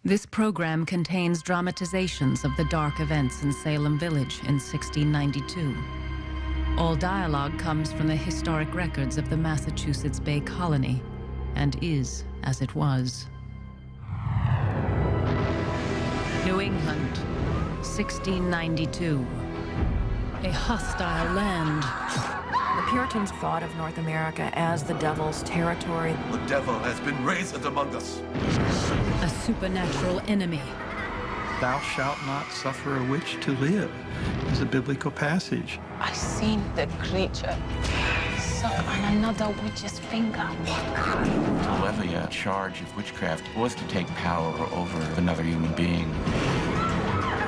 This program contains dramatizations of the dark events in Salem Village in 1692. All dialogue comes from the historic records of the Massachusetts Bay Colony and is as it was. New England, 1692. A hostile land. The Puritans thought of North America as the devil's territory. The devil has been raised among us. A supernatural enemy. Thou shalt not suffer a witch to live is a biblical passage. I seen the creature suck on another witch's finger. To levy a charge of witchcraft was to take power over another human being.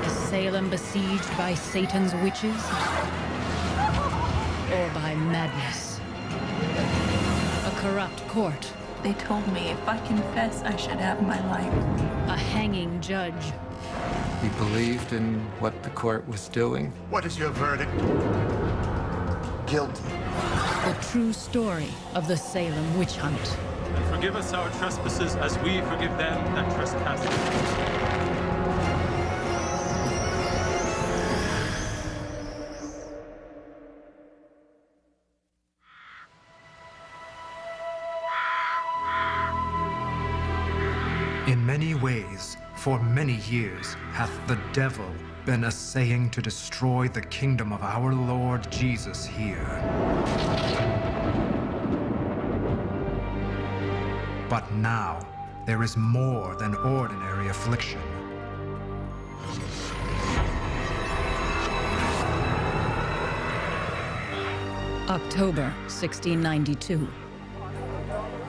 Is Salem besieged by Satan's witches? Or by madness? A corrupt court. They told me if I confess, I should have my life. A hanging judge. He believed in what the court was doing. What is your verdict? Guilty. The true story of the Salem witch hunt. And forgive us our trespasses as we forgive them that trespass against us. In many ways, for many years, hath the devil been essaying to destroy the kingdom of our Lord Jesus here. But now, there is more than ordinary affliction. October 1692.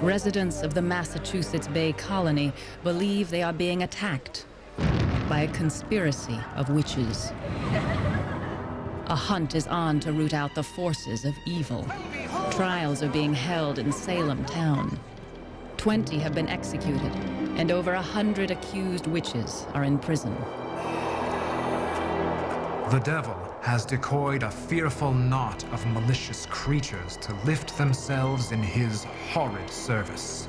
Residents of the Massachusetts Bay Colony believe they are being attacked by a conspiracy of witches. A hunt is on to root out the forces of evil. Trials are being held in Salem town. 20 have been executed, and over 100 accused witches are in prison. The devil has decoyed a fearful knot of malicious creatures to lift themselves in his horrid service.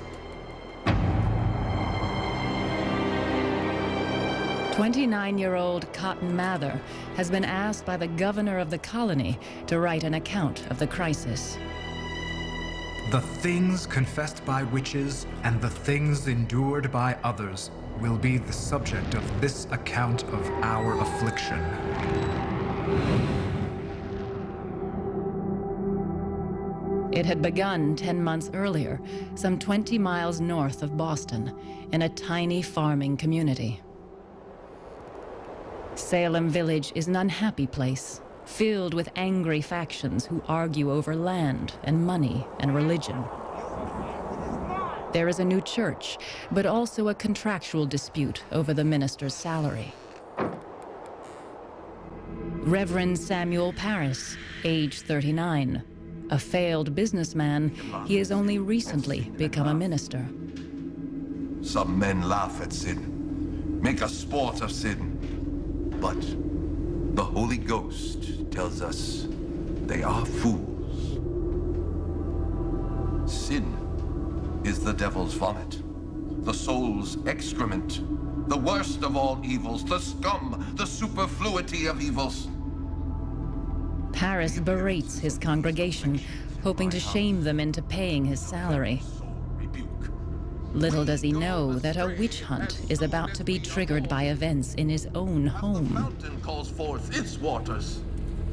29-year-old Cotton Mather has been asked by the governor of the colony to write an account of the crisis. The things confessed by witches and the things endured by others will be the subject of this account of our affliction. It had begun 10 months earlier, some 20 miles north of Boston, in a tiny farming community. Salem Village is an unhappy place, filled with angry factions who argue over land and money and religion. There is a new church, but also a contractual dispute over the minister's salary. Reverend Samuel Parris, age 39. A failed businessman, he has only recently become a minister. Some men laugh at sin, make a sport of sin. But the Holy Ghost tells us they are fools. Sin is the devil's vomit, the soul's excrement, the worst of all evils, the scum, the superfluity of evils. Parris berates his congregation, hoping to shame them into paying his salary. Little does he know that a witch hunt is about to be triggered by events in his own home. The mountain calls forth its waters.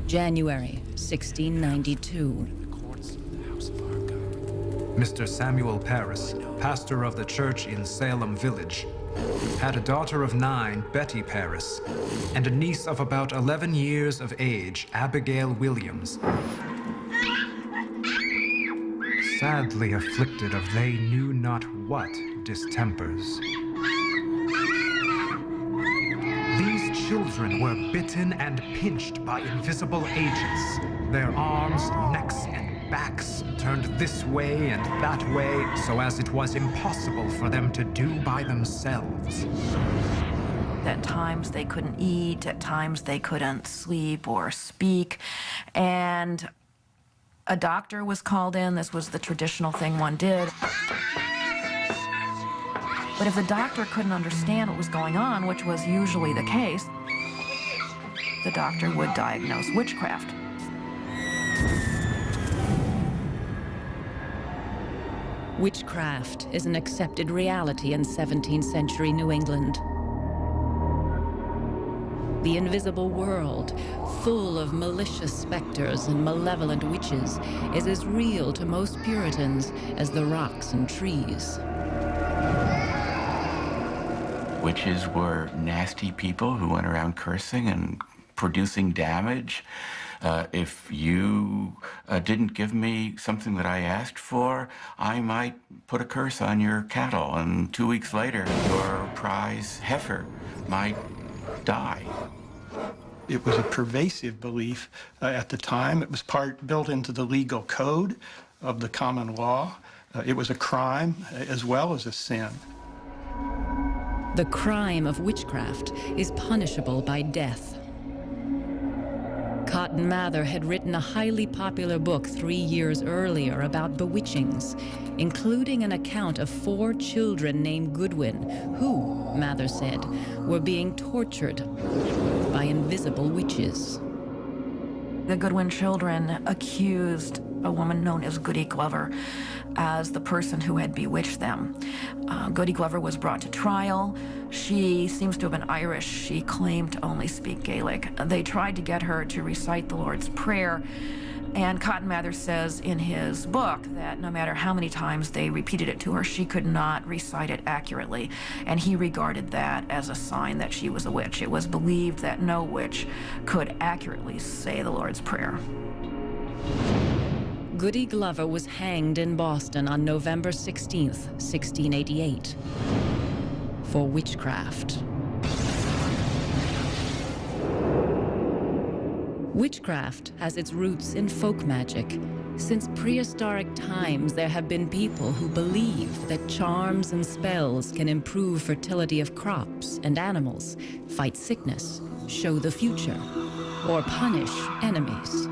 January 1692. Mr. Samuel Parris, pastor of the church in Salem Village, had a daughter of 9, Betty Parris, and a niece of about 11 years of age, Abigail Williams, sadly afflicted of they knew not what distempers. These children were bitten and pinched by invisible agents, their arms, necks, and backs turned this way and that way, so as it was impossible for them to do by themselves. At times they couldn't eat, at times they couldn't sleep or speak, and a doctor was called in. This was the traditional thing one did. But if the doctor couldn't understand what was going on, which was usually the case, the doctor would diagnose witchcraft. Witchcraft is an accepted reality in 17th century New England. The invisible world, full of malicious specters and malevolent witches, is as real to most Puritans as the rocks and trees. Witches were nasty people who went around cursing and producing damage. If you didn't give me something that I asked for, I might put a curse on your cattle, and 2 weeks later, your prize heifer might die. It was a pervasive belief at the time. It was built into the legal code of the common law. It was a crime as well as a sin. The crime of witchcraft is punishable by death. Cotton Mather had written a highly popular book 3 years earlier about bewitchings, including an account of 4 children named Goodwin, who, Mather said, were being tortured by invisible witches. The Goodwin children accused a woman known as Goody Glover as the person who had bewitched them. Goody Glover was brought to trial. She seems to have been Irish. She claimed to only speak Gaelic. They tried to get her to recite the Lord's Prayer, and Cotton Mather says in his book that no matter how many times they repeated it to her, she could not recite it accurately, and he regarded that as a sign that she was a witch. It was believed that no witch could accurately say the Lord's Prayer. Goody Glover was hanged in Boston on November 16th, 1688, for witchcraft. Witchcraft has its roots in folk magic. Since prehistoric times, there have been people who believe that charms and spells can improve fertility of crops and animals, fight sickness, show the future, or punish enemies.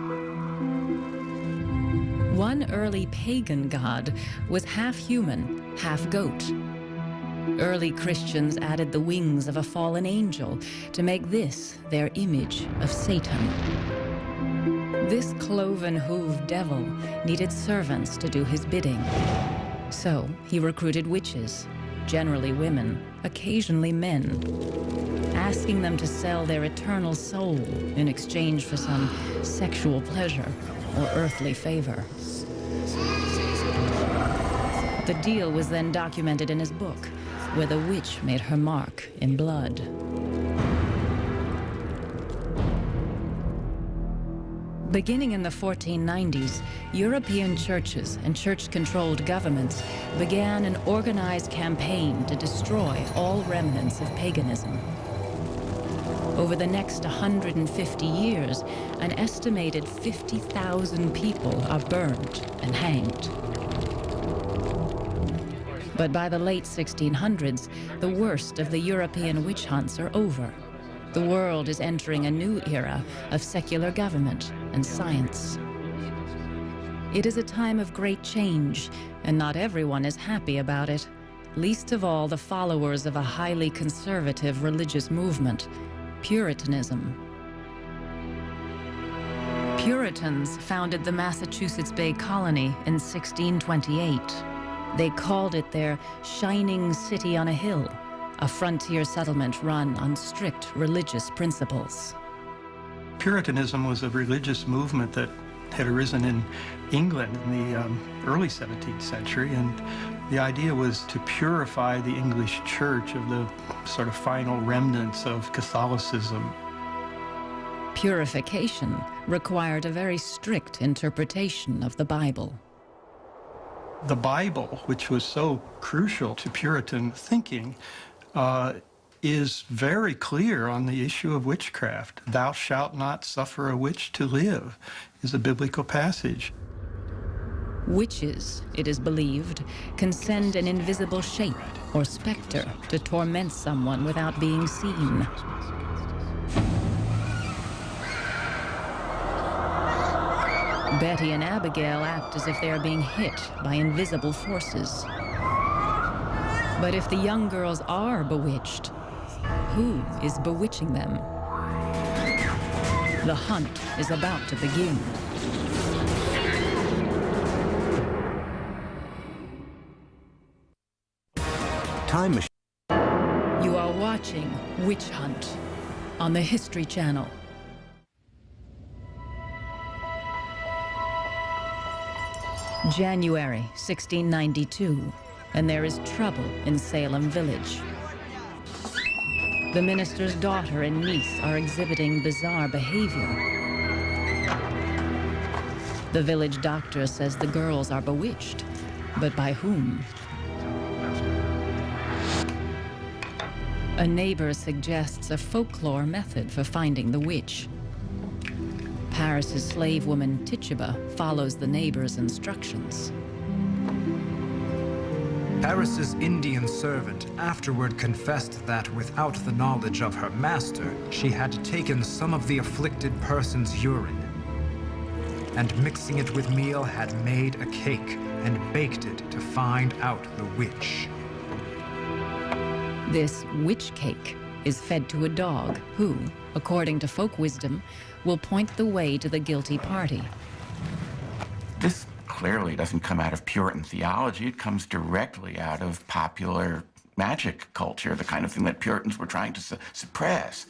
One early pagan god was half human, half goat. Early Christians added the wings of a fallen angel to make this their image of Satan. This cloven-hooved devil needed servants to do his bidding. So he recruited witches, generally women, occasionally men, asking them to sell their eternal soul in exchange for some sexual pleasure or earthly favor. The deal was then documented in his book, where the witch made her mark in blood. Beginning in the 1490s, European churches and church-controlled governments began an organized campaign to destroy all remnants of paganism. Over the next 150 years, an estimated 50,000 people are burned and hanged. But by the late 1600s, the worst of the European witch hunts are over. The world is entering a new era of secular government and science. It is a time of great change, and not everyone is happy about it, least of all the followers of a highly conservative religious movement, Puritanism. Puritans founded the Massachusetts Bay Colony in 1628. They called it their shining city on a hill, a frontier settlement run on strict religious principles. Puritanism was a religious movement that had arisen in England in the early 17th century, and the idea was to purify the English church of the sort of final remnants of Catholicism. Purification required a very strict interpretation of the Bible. The Bible, which was so crucial to Puritan thinking, is very clear on the issue of witchcraft. "Thou shalt not suffer a witch to live" is a biblical passage. Witches, it is believed, can send an invisible shape or specter to torment someone without being seen. Betty and Abigail act as if they are being hit by invisible forces. But if the young girls are bewitched, who is bewitching them? The hunt is about to begin. Time Machine. You are watching Witch Hunt on the History Channel. January 1692, and there is trouble in Salem Village. The minister's daughter and niece are exhibiting bizarre behavior. The village doctor says the girls are bewitched, but by whom? A neighbor suggests a folklore method for finding the witch. Paris's slave woman Tituba follows the neighbor's instructions. Paris's Indian servant afterward confessed that without the knowledge of her master, she had taken some of the afflicted person's urine, and mixing it with meal had made a cake and baked it to find out the witch. This witch cake is fed to a dog who, according to folk wisdom, will point the way to the guilty party. This clearly doesn't come out of Puritan theology. It comes directly out of popular magic culture, the kind of thing that Puritans were trying to suppress.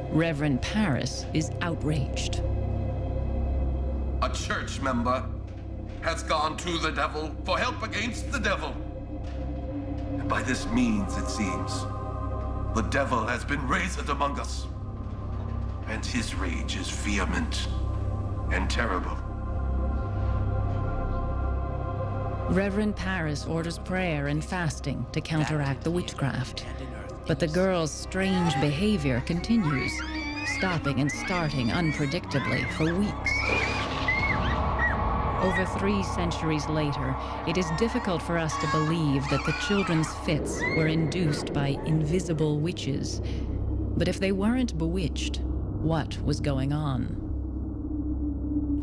Reverend Paris is outraged. A church member has gone to the devil for help against the devil. And by this means, it seems, the devil has been raised among us, and his rage is vehement and terrible. Reverend Paris orders prayer and fasting to counteract the witchcraft. But the girls' strange behavior continues, stopping and starting unpredictably for weeks. Over 3 centuries later, it is difficult for us to believe that the children's fits were induced by invisible witches. But if they weren't bewitched, what was going on?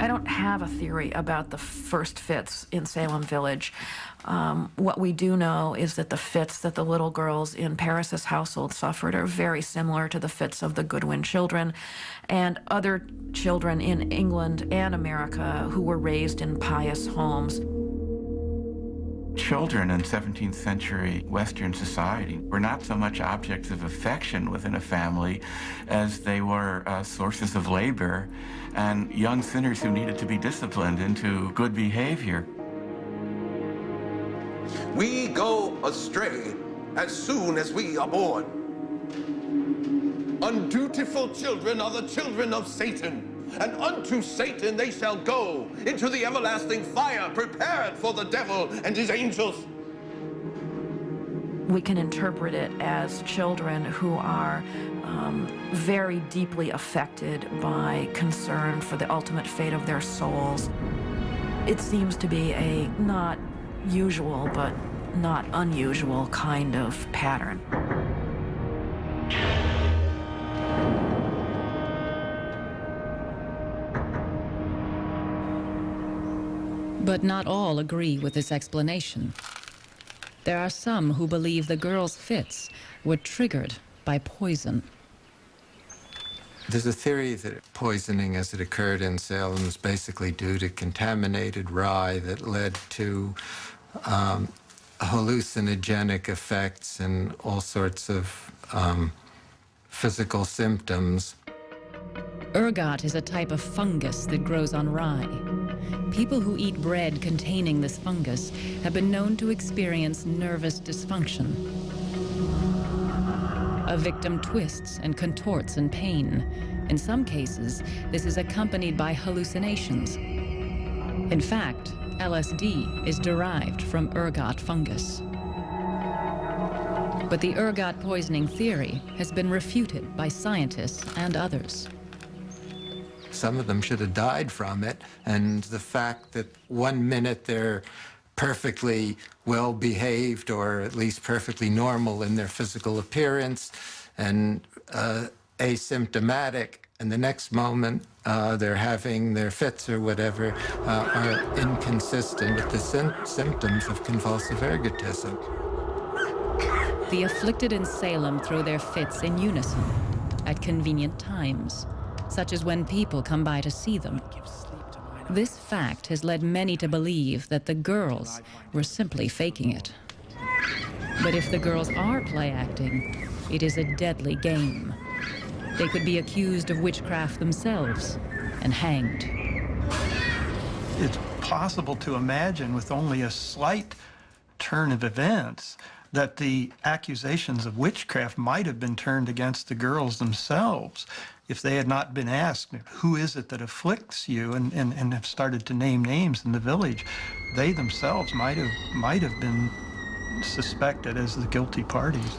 I don't have a theory about the first fits in Salem Village. What we do know is that the fits that the little girls in Paris's household suffered are very similar to the fits of the Goodwin children and other children in England and America who were raised in pious homes. Children in 17th century Western society were not so much objects of affection within a family as they were sources of labor and young sinners who needed to be disciplined into good behavior. We go astray as soon as we are born. Undutiful children are the children of Satan, and unto Satan they shall go into the everlasting fire prepared for the devil and his angels. We can interpret it as children who are very deeply affected by concern for the ultimate fate of their souls. It seems to be a not usual but not unusual kind of pattern. But not all agree with this explanation. There are some who believe the girls' fits were triggered by poison. There's a theory that poisoning as it occurred in Salem is basically due to contaminated rye that led to hallucinogenic effects and all sorts of physical symptoms. Ergot is a type of fungus that grows on rye. People who eat bread containing this fungus have been known to experience nervous dysfunction. A victim twists and contorts in pain. In some cases, this is accompanied by hallucinations. In fact, LSD is derived from ergot fungus. But the ergot poisoning theory has been refuted by scientists and others. Some of them should have died from it, and the fact that 1 minute they're perfectly well-behaved or at least perfectly normal in their physical appearance and asymptomatic, And the next moment, they're having their fits or whatever are inconsistent with the symptoms of convulsive ergotism. The afflicted in Salem throw their fits in unison at convenient times, such as when people come by to see them. This fact has led many to believe that the girls were simply faking it. But if the girls are play acting, it is a deadly game. They could be accused of witchcraft themselves and hanged. It's possible to imagine, with only a slight turn of events, that the accusations of witchcraft might have been turned against the girls themselves if they had not been asked, who is it that afflicts you, and have started to name names in the village. They themselves might have been suspected as the guilty parties.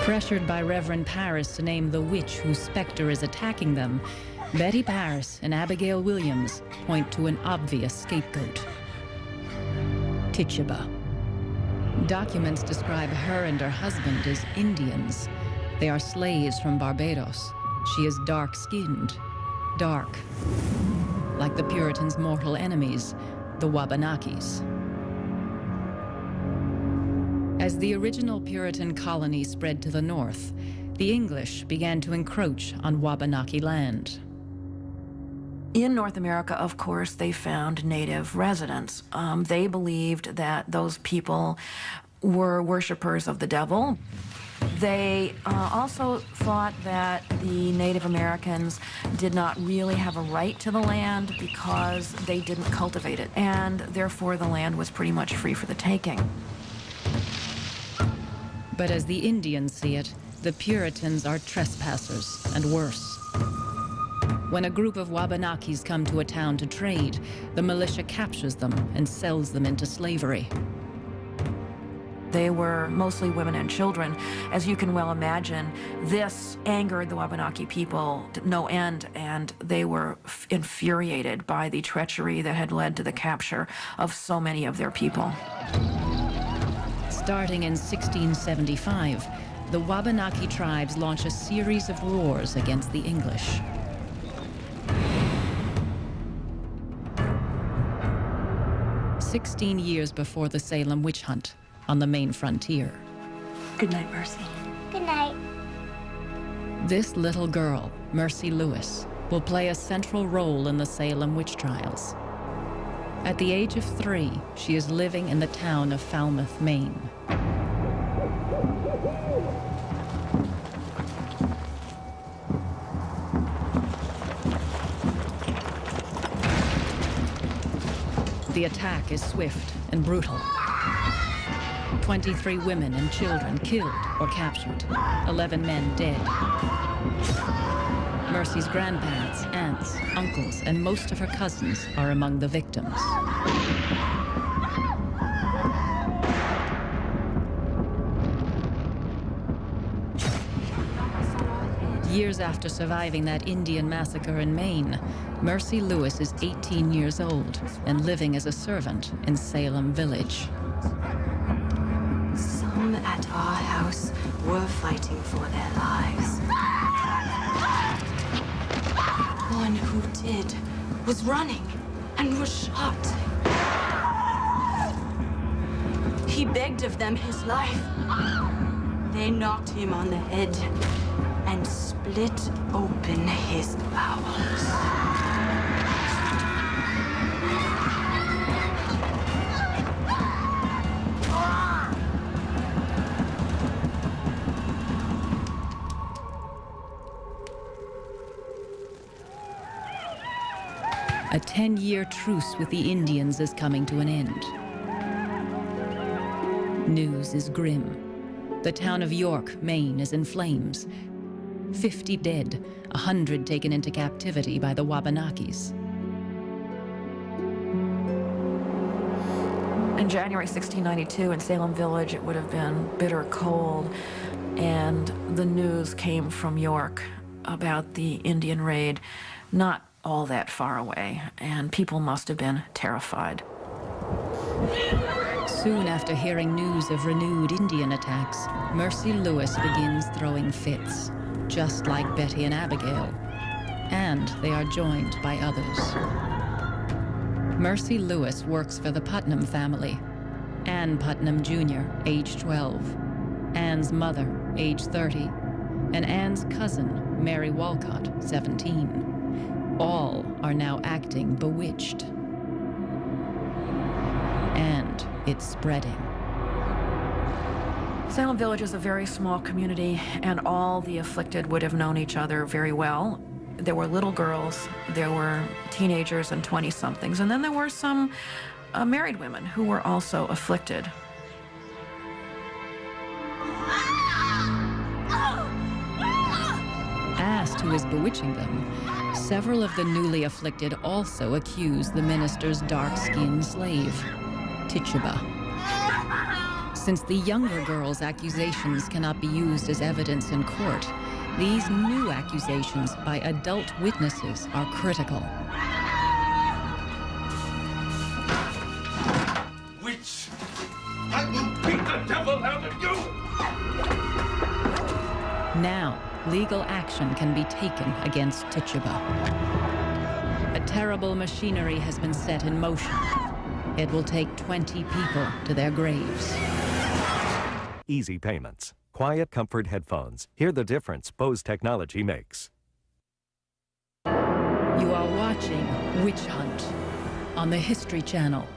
Pressured by Reverend Parris to name the witch whose specter is attacking them, Betty Parris and Abigail Williams point to an obvious scapegoat: Tituba. Documents describe her and her husband as Indians. They are slaves from Barbados. She is dark-skinned, dark, like the Puritans' mortal enemies, the Wabanakis. As the original Puritan colony spread to the north, the English began to encroach on Wabanaki land. In North America, of course, they found native residents. They believed that those people were worshipers of the devil. They also thought that the Native Americans did not really have a right to the land because they didn't cultivate it, and therefore the land was pretty much free for the taking. But as the Indians see it, the Puritans are trespassers, and worse. When a group of Wabanakis come to a town to trade, the militia captures them and sells them into slavery. They were mostly women and children. As you can well imagine, this angered the Wabanaki people to no end, and they were infuriated by the treachery that had led to the capture of so many of their people. Starting in 1675, the Wabanaki tribes launch a series of wars against the English. "16 years before the Salem witch hunt on the main frontier. Good night, Mercy. Good night. This little girl, Mercy Lewis, will play a central role in the Salem witch trials. At the age of 3, she is living in the town of Falmouth, Maine. The attack is swift and brutal. 23 women and children killed or captured, 11 men dead. Mercy's grandparents, aunts, uncles, and most of her cousins are among the victims. Years after surviving that Indian massacre in Maine, Mercy Lewis is 18 years old and living as a servant in Salem Village. Some at our house were fighting for their lives. One who did was running and was shot. He begged of them his life. They knocked him on the head and split open his bowels. A 10-year truce with the Indians is coming to an end. News is grim. The town of York, Maine, is in flames. 50 dead, 100 taken into captivity by the Wabanakis. In January 1692 in Salem Village, it would have been bitter cold, and the news came from York about the Indian raid, not all that far away, and people must have been terrified. Soon after hearing news of renewed Indian attacks, Mercy Lewis begins throwing fits. just like Betty and Abigail, and they are joined by others. Mercy Lewis works for the Putnam family. Ann Putnam Jr., age 12, Ann's mother, age 30, and Ann's cousin, Mary Walcott, 17. All are now acting bewitched. And it's spreading. Salem Village is a very small community, and all the afflicted would have known each other very well. There were little girls, there were teenagers and 20-somethings, and then there were some married women who were also afflicted. Asked who is bewitching them, several of the newly afflicted also accuse the minister's dark-skinned slave, Tituba. Since the younger girl's accusations cannot be used as evidence in court, these new accusations by adult witnesses are critical. Witch! I will beat the devil out of you! Now, legal action can be taken against Tituba. A terrible machinery has been set in motion. It will take 20 people to their graves. Easy payments. Quiet comfort headphones. Hear the difference Bose technology makes. You are watching Witch Hunt on the History Channel.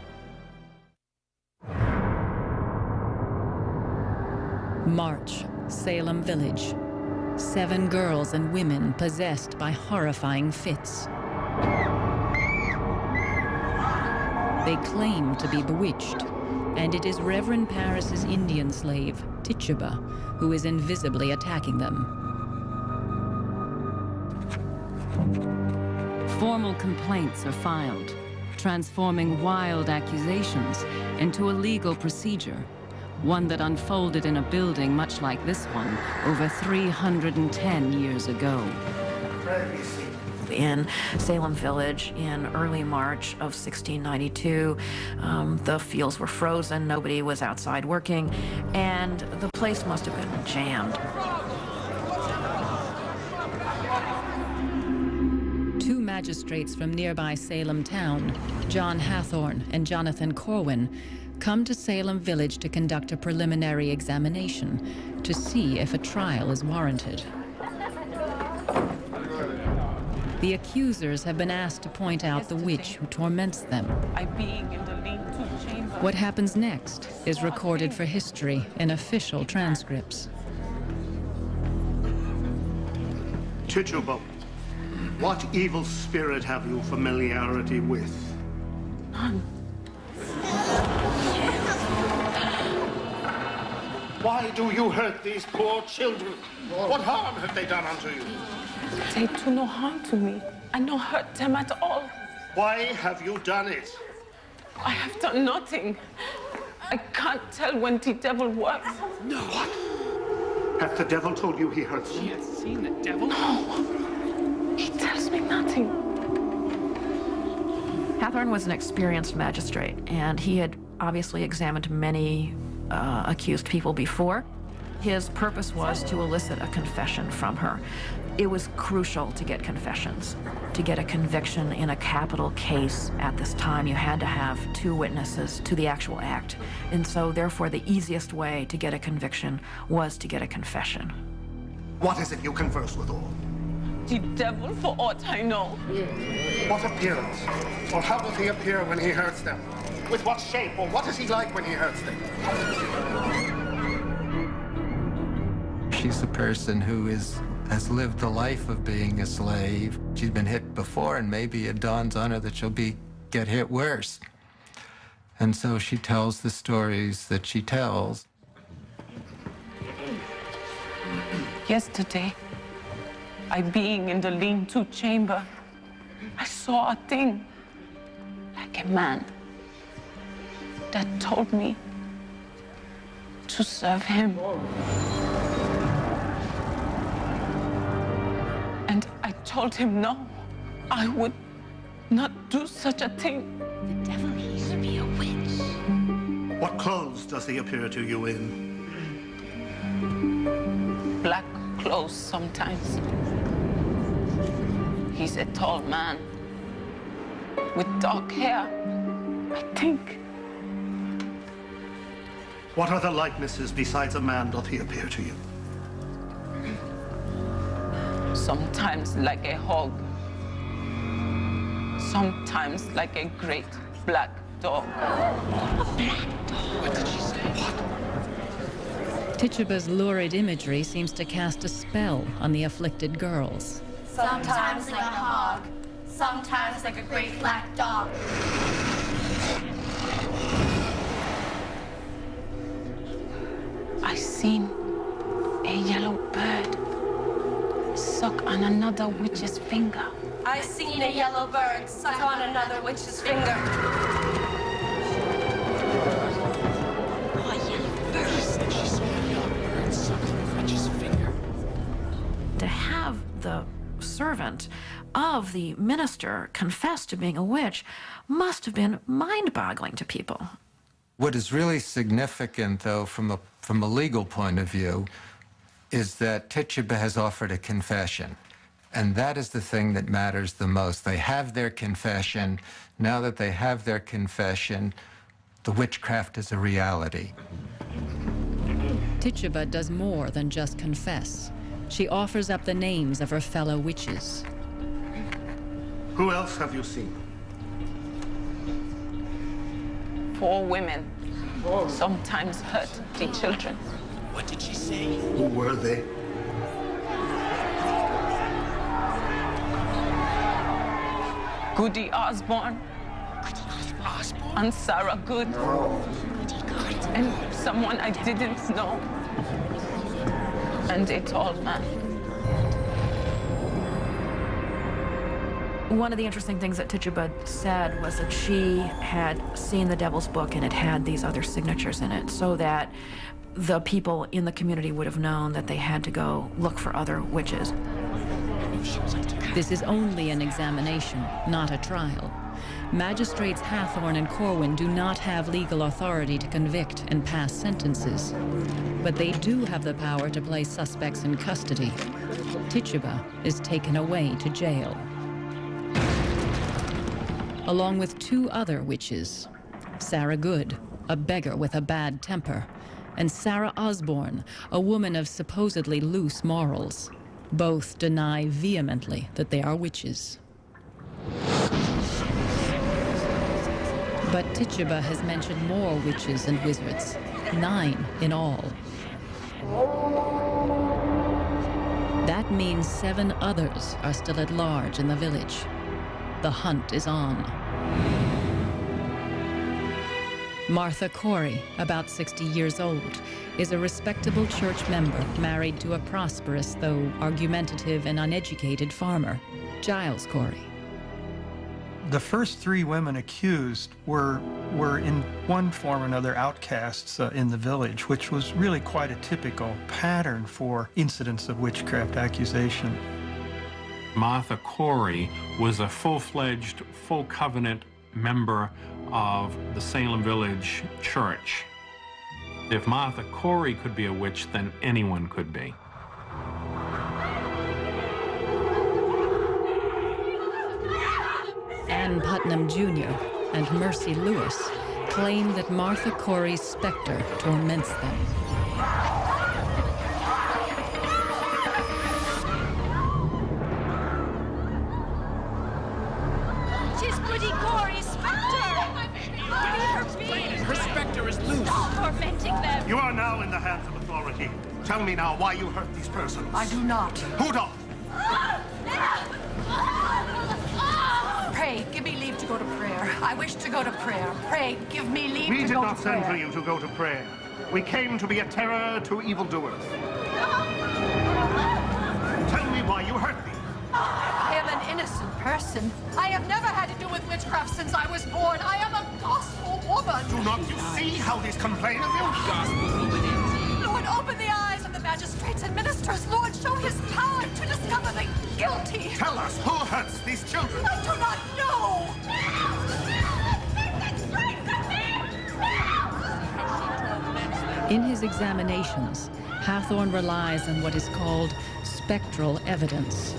March, Salem Village. 7 girls and women possessed by horrifying fits. They claim to be bewitched, and it is Reverend Parris's Indian slave, Tituba, who is invisibly attacking them. Formal complaints are filed, transforming wild accusations into a legal procedure, one that unfolded in a building much like this one over 310 years ago. In Salem Village in early March of 1692, the fields were frozen, nobody was outside working, and the place must have been jammed. 2 magistrates from nearby Salem town, John Hathorne and Jonathan Corwin, come to Salem Village to conduct a preliminary examination to see if a trial is warranted. The accusers have been asked to point out the witch who torments them. What happens next is recorded for history in official transcripts. Tituba, what evil spirit have you familiarity with? None. Why do you hurt these poor children? What harm have they done unto you? They do no harm to me. I no hurt them at all. Why have you done it? I have done nothing. I can't tell when the devil works. No. What? Hath the devil told you he hurts you? He has seen the devil? No. He tells me nothing. Hathorne was an experienced magistrate, and he had obviously examined many accused people before. His purpose was to elicit a confession from her. It was crucial to get confessions. To get a conviction in a capital case at this time, you had to have 2 witnesses to the actual act. And so, therefore, the easiest way to get a conviction was to get a confession. What is it you converse with all? The devil, for aught I know. What appearance? Or how does he appear when he hurts them? With what shape? Or what is he like when he hurts them? She's a person who has lived the life of being a slave. She's been hit before, and maybe it dawns on her that she'll get hit worse. And so she tells the stories that she tells. Yesterday, I being in the lean-to chamber, I saw a thing, like a man, that told me to serve him. And I told him no, I would not do such a thing. The devil used to be a witch. What clothes does he appear to you in? Black close sometimes. He's a tall man with dark hair, I think. What other likenesses besides a man doth he appear to you? Sometimes like a hog. Sometimes like a great black dog. A black dog? What did she say? What? Tituba's lurid imagery seems to cast a spell on the afflicted girls. Sometimes like a hog. Sometimes like a great black dog. I seen a yellow bird suck on another witch's finger. I seen a yellow bird suck on another witch's finger. Oh, a yellow bird. She saw a yellow bird suck on a witch's finger. To have the servant of the minister confess to being a witch must have been mind-boggling to people. What is really significant, though, from a legal point of view, is that Tituba has offered a confession. And that is the thing that matters the most. They have their confession. Now that they have their confession, the witchcraft is a reality. Tituba does more than just confess. She offers up the names of her fellow witches. Who else have you seen? 4 women sometimes hurt the children. What did she say? Who were they? Goody Osborne. And Sarah Good. And someone I didn't know. And a tall man. One of the interesting things that Tituba said was that she had seen the Devil's Book and it had these other signatures in it, so that the people in the community would have known that they had to go look for other witches. This is only an examination, not a trial. Magistrates Hathorne and Corwin do not have legal authority to convict and pass sentences, but they do have the power to place suspects in custody. Tituba is taken away to jail, along with 2 other witches, Sarah Good, a beggar with a bad temper, and Sarah Osborne, a woman of supposedly loose morals. Both deny vehemently that they are witches. But Tituba has mentioned more witches and wizards, 9 in all. That means 7 others are still at large in the village. The hunt is on. Martha Corey, about 60 years old, is a respectable church member married to a prosperous, though argumentative and uneducated farmer, Giles Corey. The first 3 women accused were in one form or another outcasts in the village, which was really quite a typical pattern for incidents of witchcraft accusation. Martha Corey was a full-fledged, full-covenant member of the Salem Village Church. If Martha Corey could be a witch, then anyone could be. Ann Putnam Jr. and Mercy Lewis claim that Martha Corey's specter torments them. She's Goody Corey's specter! Leave her be! Her specter is loose! Stop tormenting them! You are now in the hands of authority. Tell me now why you hurt these persons. I do not. Who doth? Pray, give me leave to go to prayer. I wish to go to prayer. Pray, give me leave We to did go not to send prayer. for you to go to prayer. We came to be a terror to evildoers. Tell me why you hurt these. I am an innocent person. I have never had to do with witchcraft since I was born. I am a gospel woman. Do not you see how these complain of you? Lord, open the eyes of the magistrates and ministers. Lord, show his power to discover the guilty. Tell us, who hurts these children? I do not know. In his examinations, Hathorne relies on what is called spectral evidence,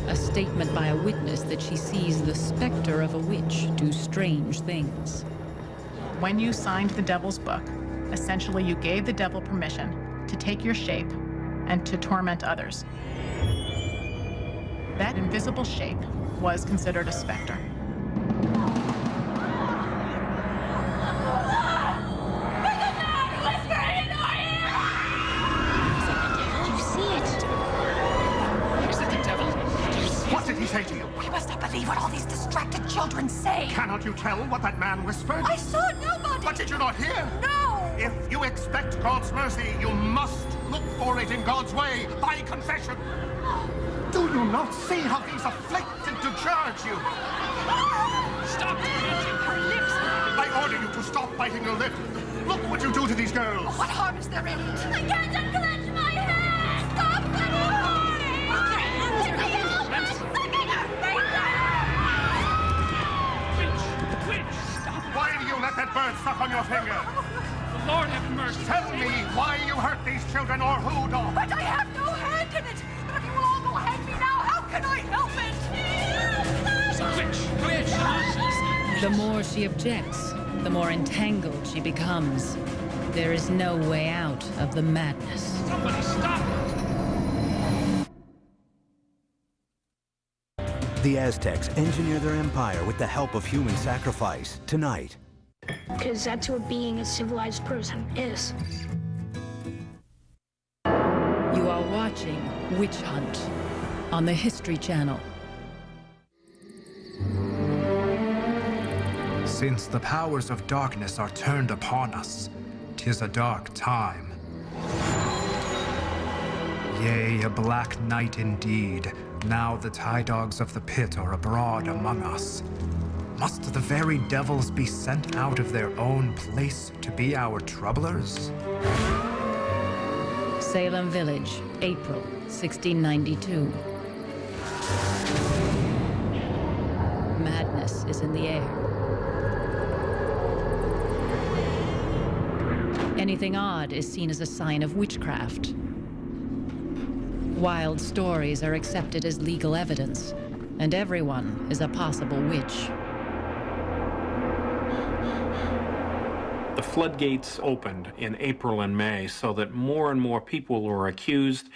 a statement by a witness that she sees the specter of a witch do strange things. When you signed the devil's book, essentially you gave the devil permission to take your shape and to torment others. That invisible shape was considered a specter. Say to you? We must not believe what all these distracted children say. Cannot you tell what that man whispered? I saw nobody. But did you not hear? No. If you expect God's mercy, you must look for it in God's way, by confession. Do you not see how these afflicted to charge you? Stop biting her lips! I order you to stop biting your lip. Look what you do to these girls. Oh, what harm is there in it? I can't unclench my hand! Stop it! Why do you let that bird suck on your finger? The Lord have mercy. Tell me why you hurt these children or who does. But I have no hand in it. But if you will all go hang me now, how can I help it? It's a witch. The more she objects, the more entangled she becomes. There is no way out of the madness. Somebody stop! The Aztecs engineer their empire with the help of human sacrifice. Tonight. Because that's what being a civilized person is. You are watching Witch Hunt on the History Channel. Since the powers of darkness are turned upon us, 'tis a dark time. Yea, a black night indeed. Now the tie dogs of the pit are abroad among us. Must the very devils be sent out of their own place to be our troublers? Salem Village, April 1692. Madness is in the air. Anything odd is seen as a sign of witchcraft. Wild stories are accepted as legal evidence, and everyone is a possible witch. The floodgates opened in April and May so that more and more people were accused,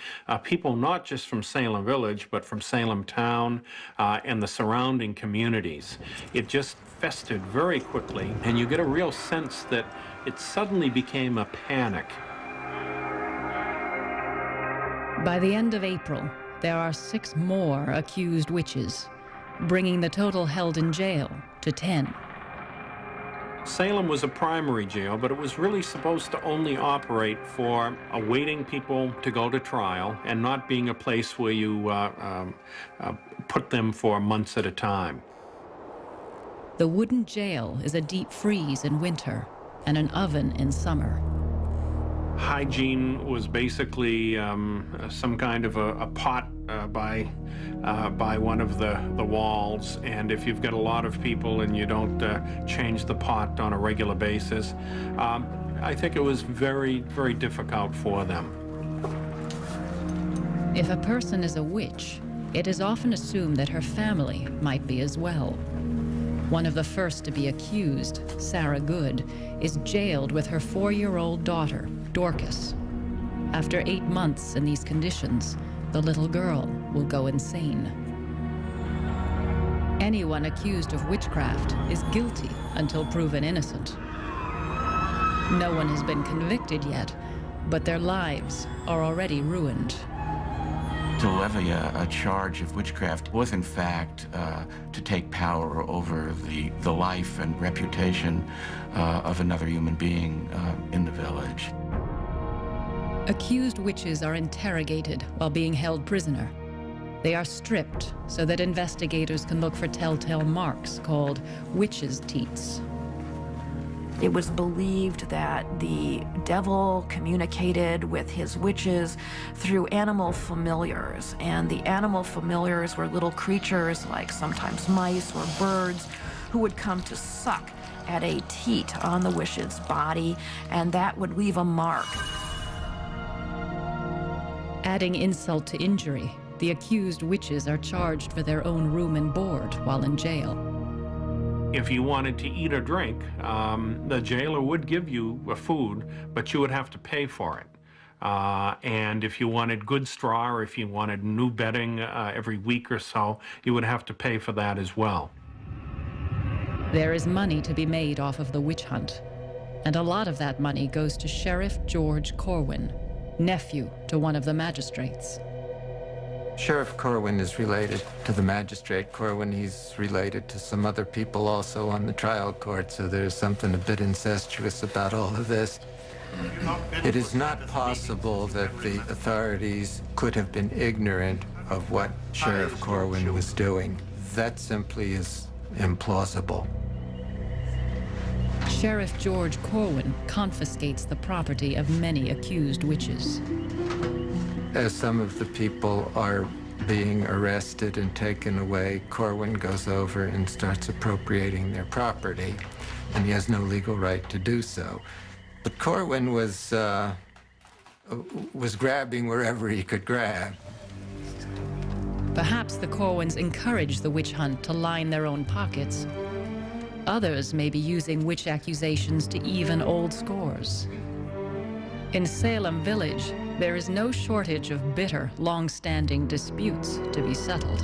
people not just from Salem Village, but from Salem Town and the surrounding communities. It just festered very quickly, and you get a real sense that it suddenly became a panic. By the end of April, there are 6 more accused witches, bringing the total held in jail to 10. Salem was a primary jail, but it was really supposed to only operate for awaiting people to go to trial and not being a place where you put them for months at a time. The wooden jail is a deep freeze in winter and an oven in summer. Hygiene was basically some kind of a pot by one of the walls, and if you've got a lot of people and you don't change the pot on a regular basis, I think it was very, very difficult for them. If a person is a witch, it is often assumed that her family might be as well. One of the first to be accused, Sarah Good, is jailed with her 4-year-old daughter, Dorcas. After 8 months in these conditions, the little girl will go insane. Anyone accused of witchcraft is guilty until proven innocent. No one has been convicted yet, but their lives are already ruined. To levy a charge of witchcraft was, in fact, to take power over the life and reputation of another human being in the village. Accused witches are interrogated while being held prisoner. They are stripped so that investigators can look for telltale marks called witches' teats. It was believed that the devil communicated with his witches through animal familiars, and the animal familiars were little creatures like sometimes mice or birds who would come to suck at a teat on the witch's body, and that would leave a mark. Adding insult to injury, the accused witches are charged for their own room and board while in jail. If you wanted to eat or drink, the jailer would give you a food, but you would have to pay for it. And if you wanted good straw, or if you wanted new bedding every week or so, you would have to pay for that as well. There is money to be made off of the witch hunt, and a lot of that money goes to Sheriff George Corwin, nephew to one of the magistrates. Sheriff Corwin is related to the magistrate Corwin. He's related to some other people also on the trial court, so there's something a bit incestuous about all of this. It is not possible that the authorities could have been ignorant of what Sheriff Corwin was doing. That simply is implausible. Sheriff George Corwin confiscates the property of many accused witches. As some of the people are being arrested and taken away, Corwin goes over and starts appropriating their property, and he has no legal right to do so. But Corwin was grabbing wherever he could grab. Perhaps the Corwins encourage the witch hunt to line their own pockets. Others may be using witch accusations to even old scores. In Salem Village, there is no shortage of bitter, long-standing disputes to be settled.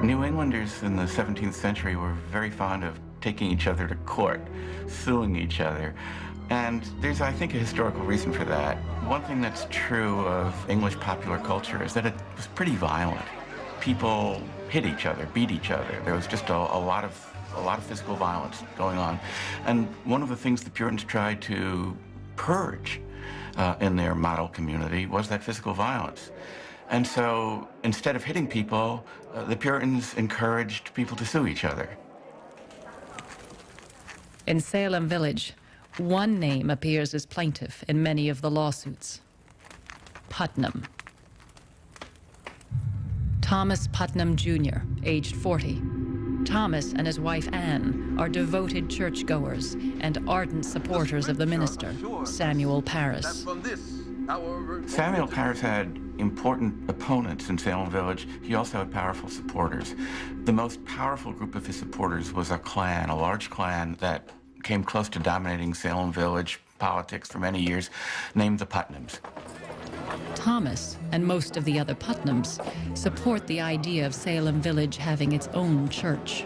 New Englanders in the 17th century were very fond of taking each other to court, suing each other. And there's, I think, a historical reason for that. One thing that's true of English popular culture is that it was pretty violent. People hit each other, beat each other. There was just a lot of physical violence going on. And one of the things the Puritans tried to purge in their model community was that physical violence. And so instead of hitting people, the Puritans encouraged people to sue each other. In Salem Village, one name appears as plaintiff in many of the lawsuits: Putnam. Thomas Putnam Jr., aged 40. Thomas and his wife Anne are devoted churchgoers and ardent supporters of the minister, Samuel Parris. Samuel Parris had important opponents in Salem Village. He also had powerful supporters. The most powerful group of his supporters was a clan, a large clan that came close to dominating Salem Village politics for many years, named the Putnams. Thomas and most of the other Putnams support the idea of Salem Village having its own church.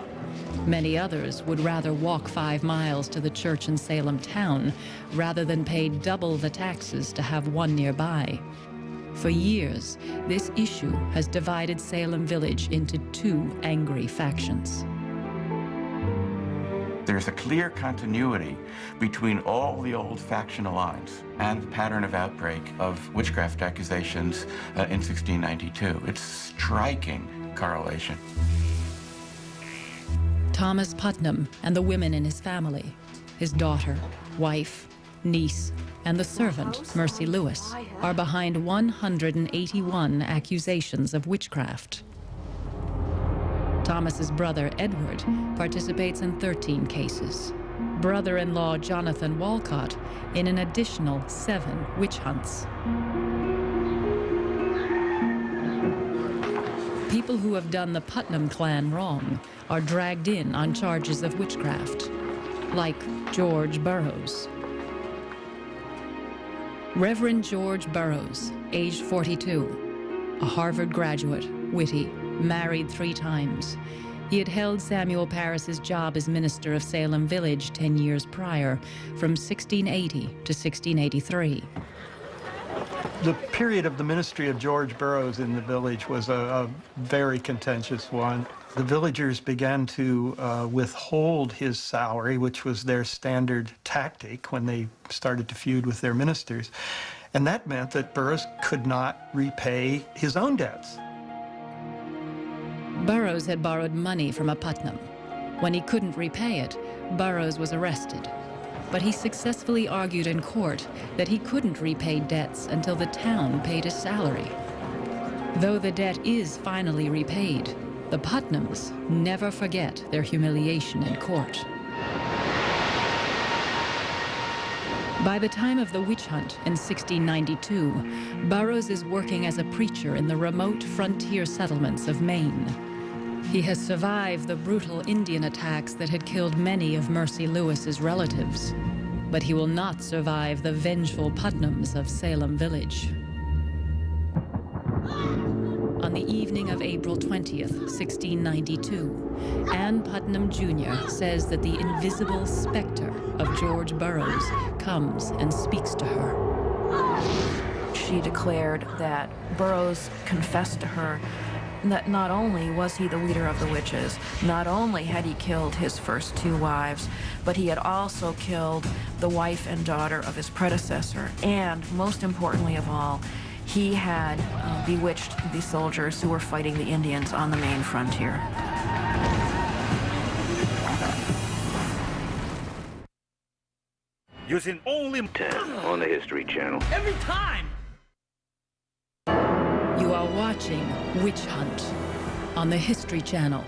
Many others would rather walk 5 miles to the church in Salem town rather than pay double the taxes to have one nearby. For years, this issue has divided Salem Village into 2 angry factions. There's a clear continuity between all the old factional lines and the pattern of outbreak of witchcraft accusations in 1692. It's striking correlation. Thomas Putnam and the women in his family, his daughter, wife, niece, and the servant, Mercy Lewis, are behind 181 accusations of witchcraft. Thomas's brother, Edward, participates in 13 cases. Brother-in-law Jonathan Walcott in an additional 7 witch hunts. People who have done the Putnam clan wrong are dragged in on charges of witchcraft, like George Burroughs. Reverend George Burroughs, aged 42, a Harvard graduate, witty, married 3 times. He had held Samuel Parris's job as minister of Salem Village 10 years prior, from 1680 to 1683. The period of the ministry of George Burroughs in the village was a very contentious one. The villagers began to withhold his salary, which was their standard tactic when they started to feud with their ministers. And that meant that Burroughs could not repay his own debts. Burroughs had borrowed money from a Putnam. When he couldn't repay it, Burroughs was arrested. But he successfully argued in court that he couldn't repay debts until the town paid his salary. Though the debt is finally repaid, the Putnams never forget their humiliation in court. By the time of the witch hunt in 1692, Burroughs is working as a preacher in the remote frontier settlements of Maine. He has survived the brutal Indian attacks that had killed many of Mercy Lewis's relatives, but he will not survive the vengeful Putnams of Salem Village. On the evening of April 20th, 1692, Ann Putnam Jr. says that the invisible specter of George Burroughs comes and speaks to her. She declared that Burroughs confessed to her that not only was he the leader of the witches, not only had he killed his first 2 wives, but he had also killed the wife and daughter of his predecessor, and most importantly of all, he had bewitched the soldiers who were fighting the Indians on the Maine frontier. Using only 10 on the History Channel. Every time! You are watching Witch Hunt on the History Channel.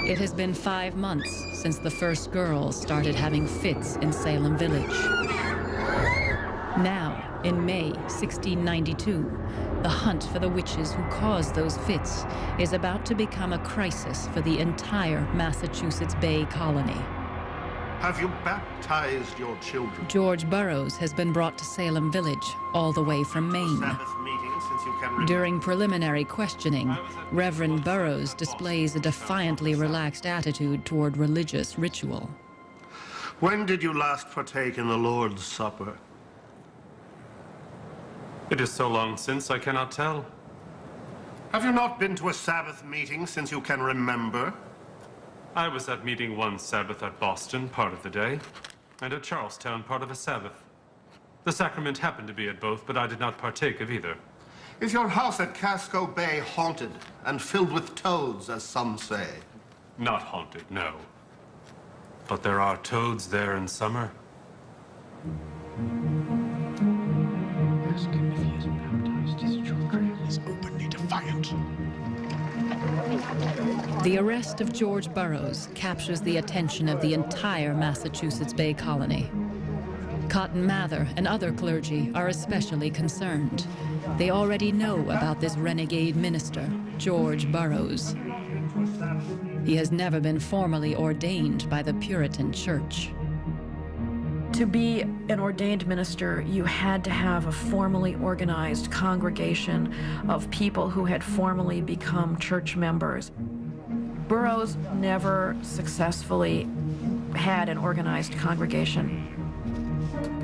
It has been 5 months since the first girls started having fits in Salem Village. Now, in May 1692, the hunt for the witches who caused those fits is about to become a crisis for the entire Massachusetts Bay Colony. Have you baptized your children? George Burroughs has been brought to Salem Village, all the way from Maine. Sabbath meeting since you can remember. During preliminary questioning, Reverend Burroughs displays a defiantly relaxed attitude toward religious ritual. When did you last partake in the Lord's Supper? It is so long since I cannot tell. Have you not been to a Sabbath meeting since you can remember? I was at meeting one Sabbath at Boston, part of the day, and at Charlestown, part of a Sabbath. The sacrament happened to be at both, but I did not partake of either. Is your house at Casco Bay haunted and filled with toads, as some say? Not haunted, no. But there are toads there in summer. Ask him if he has baptized his children. He's openly defiant. The arrest of George Burroughs captures the attention of the entire Massachusetts Bay Colony. Cotton Mather and other clergy are especially concerned. They already know about this renegade minister, George Burroughs. He has never been formally ordained by the Puritan Church. To be an ordained minister, you had to have a formally organized congregation of people who had formally become church members. Burroughs never successfully had an organized congregation.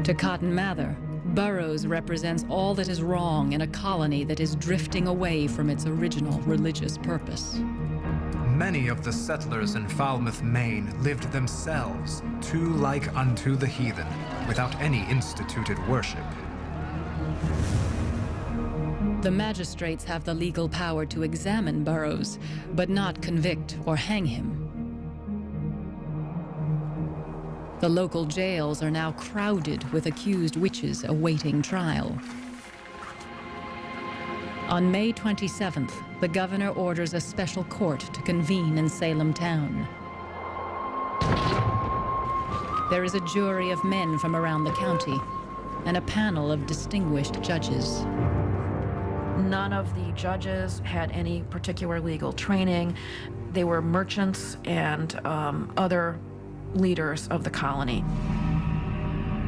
To Cotton Mather, Burroughs represents all that is wrong in a colony that is drifting away from its original religious purpose. Many of the settlers in Falmouth, Maine, lived themselves too like unto the heathen, without any instituted worship. The magistrates have the legal power to examine Burroughs, but not convict or hang him. The local jails are now crowded with accused witches awaiting trial. On May 27th, the governor orders a special court to convene in Salem town. There is a jury of men from around the county and a panel of distinguished judges. None of the judges had any particular legal training. They were merchants and other leaders of the colony.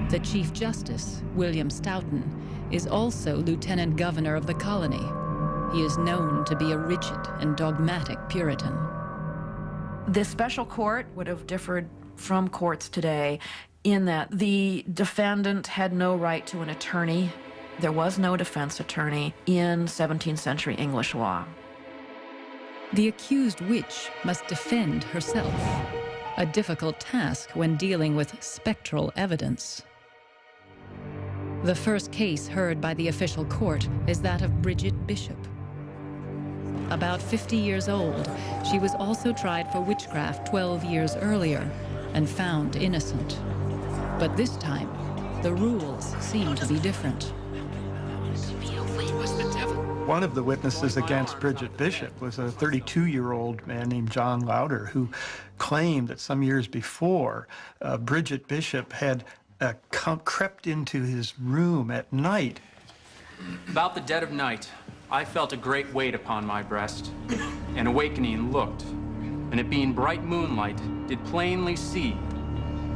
The Chief Justice, William Stoughton, is also Lieutenant Governor of the colony. He is known to be a rigid and dogmatic Puritan. The special court would have differed from courts today in that the defendant had no right to an attorney. There was no defense attorney in 17th century English law. The accused witch must defend herself, a difficult task when dealing with spectral evidence. The first case heard by the official court is that of Bridget Bishop. About 50 years old, she was also tried for witchcraft 12 years earlier and found innocent. But this time, the rules seem to be different. One of the witnesses against Bridget Bishop was a 32-year-old man named John Lauder, who claimed that some years before, Bridget Bishop had crept into his room at night. About the dead of night, I felt a great weight upon my breast, and awakening looked, and it being bright moonlight, did plainly see,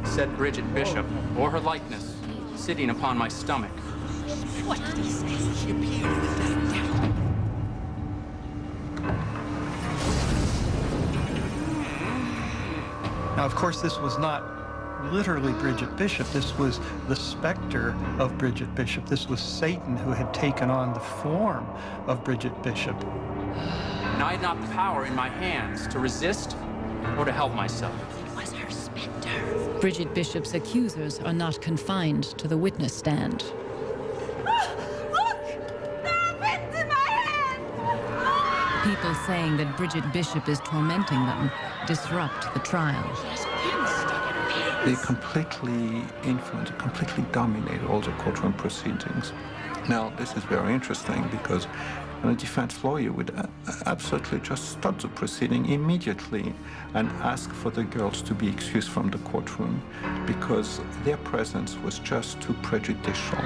said Bridget Bishop, or her likeness, sitting upon my stomach. What did he say? She appeared with that devil. Now, of course, this was not literally Bridget Bishop. This was the specter of Bridget Bishop. This was Satan who had taken on the form of Bridget Bishop. And I had not the power in my hands to resist or to help myself. It was her specter. Bridget Bishop's accusers are not confined to the witness stand. People saying that Bridget Bishop is tormenting them disrupt the trial. They completely influence, completely dominate all the courtroom proceedings. Now, this is very interesting because a defense lawyer would absolutely just stop the proceeding immediately and ask for the girls to be excused from the courtroom because their presence was just too prejudicial.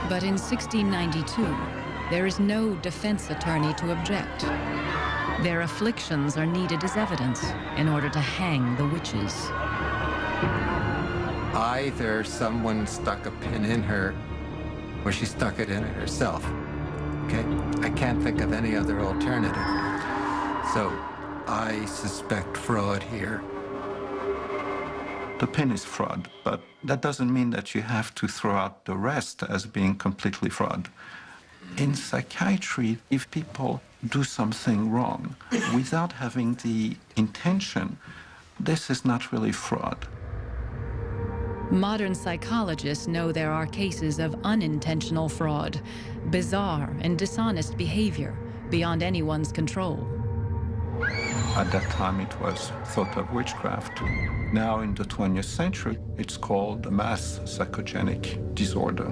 But in 1692, there is no defense attorney to object. Their afflictions are needed as evidence in order to hang the witches. Either someone stuck a pin in her, or she stuck it in herself. Okay? I can't think of any other alternative. So, I suspect fraud here. The pin is fraud, but that doesn't mean that you have to throw out the rest as being completely fraud. In psychiatry, if people do something wrong without having the intention, this is not really fraud. Modern psychologists know there are cases of unintentional fraud, bizarre and dishonest behavior beyond anyone's control. At that time, it was thought of witchcraft. Now, in the 20th century, it's called a mass psychogenic disorder.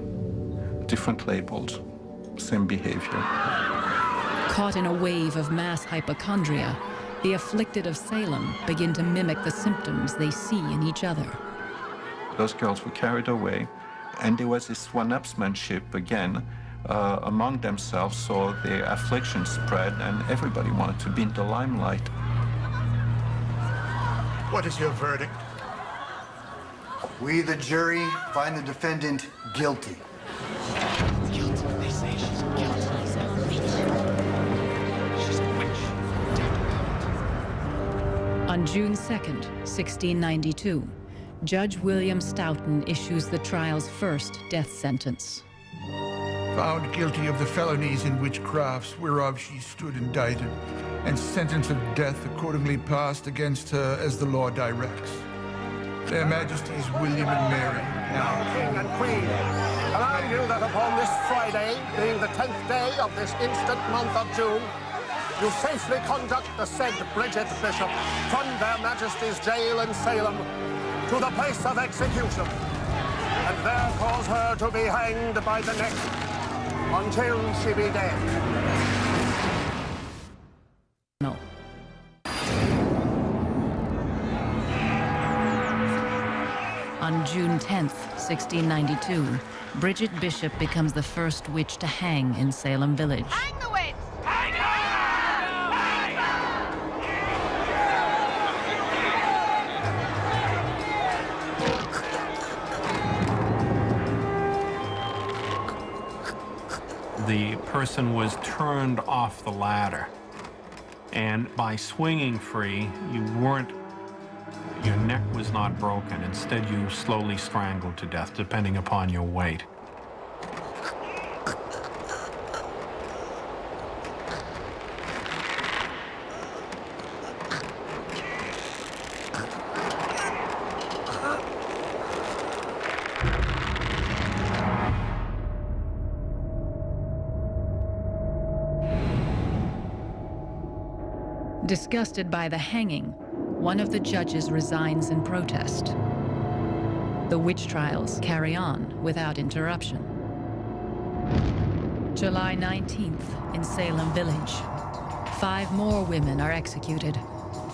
Different labels, same behavior. Caught in a wave of mass hypochondria, the afflicted of Salem begin to mimic the symptoms they see in each other. Those girls were carried away, and there was this one-upsmanship again among themselves, so their affliction spread, and everybody wanted to be in the limelight. What is your verdict? We, the jury, find the defendant guilty. Guilty. They say she's guilty. She's a witch. She's a witch. On June 2nd, 1692, Judge William Stoughton issues the trial's first death sentence. Found guilty of the felonies in witchcrafts whereof she stood indicted, and sentence of death accordingly passed against her as the law directs. Their Majesties William and Mary. Now, King and Queen, allow you that upon this Friday, being the 10th day of this instant month of June, you safely conduct the said Bridget Bishop from their Majesties' jail in Salem to the place of execution, and there cause her to be hanged by the neck until she be dead. No. On June 10th, 1692, Bridget Bishop becomes the first witch to hang in Salem Village. Hang the witch! Hang The person was turned off the ladder, and by swinging free, your neck was not broken. Instead, you slowly strangled to death, depending upon your weight. Disgusted by the hanging, one of the judges resigns in protest. The witch trials carry on without interruption. July 19th in Salem Village. 5 more women are executed.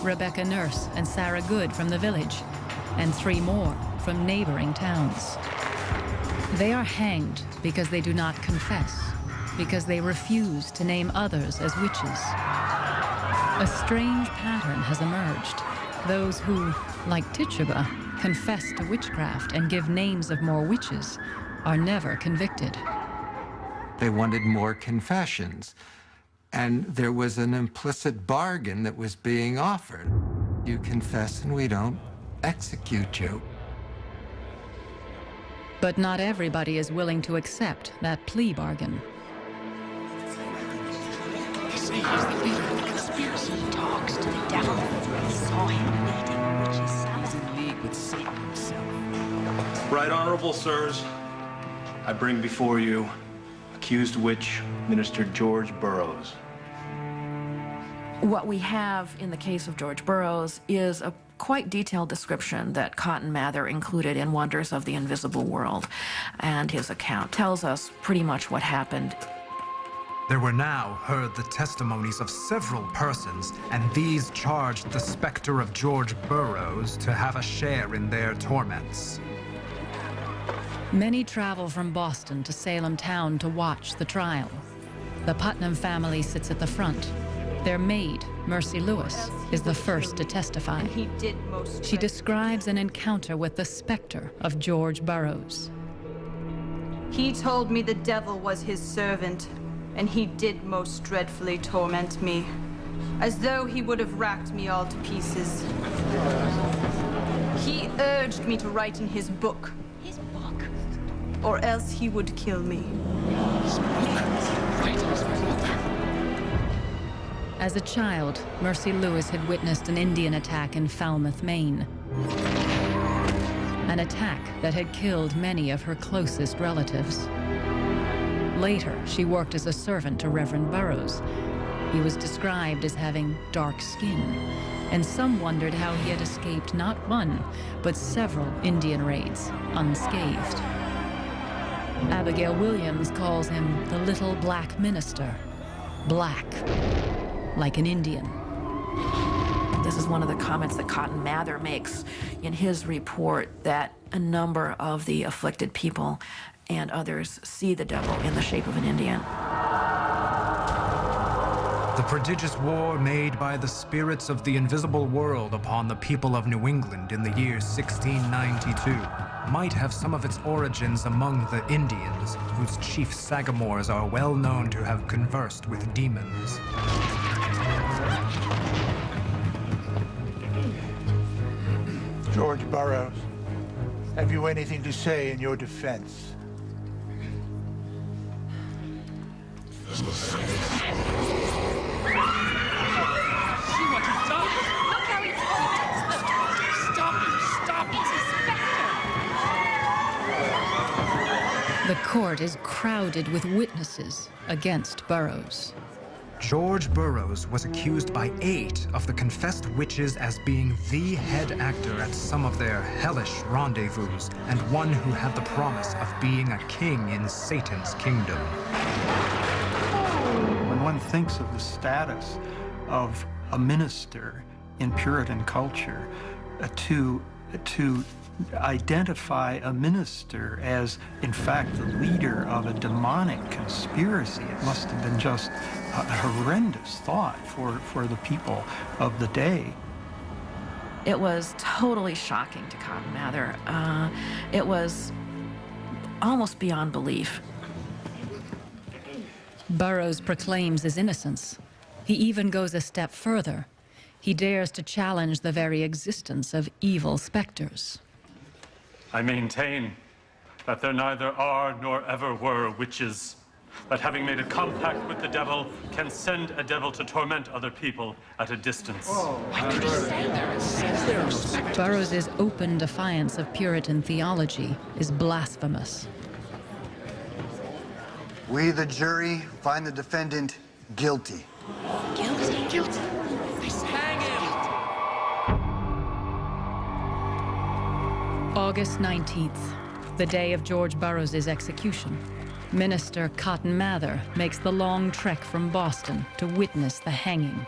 Rebecca Nurse and Sarah Good from the village, and 3 more from neighboring towns. They are hanged because they do not confess, because they refuse to name others as witches. A strange pattern has emerged. Those who, like Tituba, confess to witchcraft and give names of more witches are never convicted. They wanted more confessions, and there was an implicit bargain that was being offered. You confess and we don't execute you. But not everybody is willing to accept that plea bargain. They say he's the leader of the conspiracy. He talks to the devil. We saw him leading witches' Sabbath. He's in league with Satan himself. Right Honorable Sirs, I bring before you accused witch, Minister George Burroughs. What we have in the case of George Burroughs is a quite detailed description that Cotton Mather included in Wonders of the Invisible World, and his account tells us pretty much what happened. There were now heard the testimonies of several persons, and these charged the specter of George Burroughs to have a share in their torments. Many travel from Boston to Salem town to watch the trial. The Putnam family sits at the front. Their maid, Mercy Lewis, is the first to testify. She describes an encounter with the specter of George Burroughs. He told me the devil was his servant, and he did most dreadfully torment me, as though he would have racked me all to pieces. He urged me to write in his book. His book? Or else he would kill me. His book? Write in his book? As a child, Mercy Lewis had witnessed an Indian attack in Falmouth, Maine. An attack that had killed many of her closest relatives. Later, she worked as a servant to Reverend Burroughs. He was described as having dark skin, and some wondered how he had escaped not one, but several Indian raids unscathed. Abigail Williams calls him the little black minister. Black, like an Indian. This is one of the comments that Cotton Mather makes in his report, that a number of the afflicted people and others see the devil in the shape of an Indian. The prodigious war made by the spirits of the invisible world upon the people of New England in the year 1692 might have some of its origins among the Indians, whose chief sagamores are well known to have conversed with demons. George Burroughs, have you anything to say in your defense? The court is crowded with witnesses against Burroughs. George Burroughs was accused by 8 of the confessed witches as being the head actor at some of their hellish rendezvous, and one who had the promise of being a king in Satan's kingdom. When one thinks of the status of a minister in Puritan culture, to identify a minister as, in fact, the leader of a demonic conspiracy, it must have been just a horrendous thought for the people of the day. It was totally shocking to Cotton Mather. It was almost beyond belief. Burroughs proclaims his innocence. He even goes a step further. He dares to challenge the very existence of evil specters. I maintain that there neither are nor ever were witches, that having made a compact with the devil can send a devil to torment other people at a distance. Why did he say there? It says there are specters. Burroughs' open defiance of Puritan theology is blasphemous. We, the jury, find the defendant guilty. Guilty? Guilty. Hang him! August 19th, the day of George Burroughs' execution. Minister Cotton Mather makes the long trek from Boston to witness the hanging.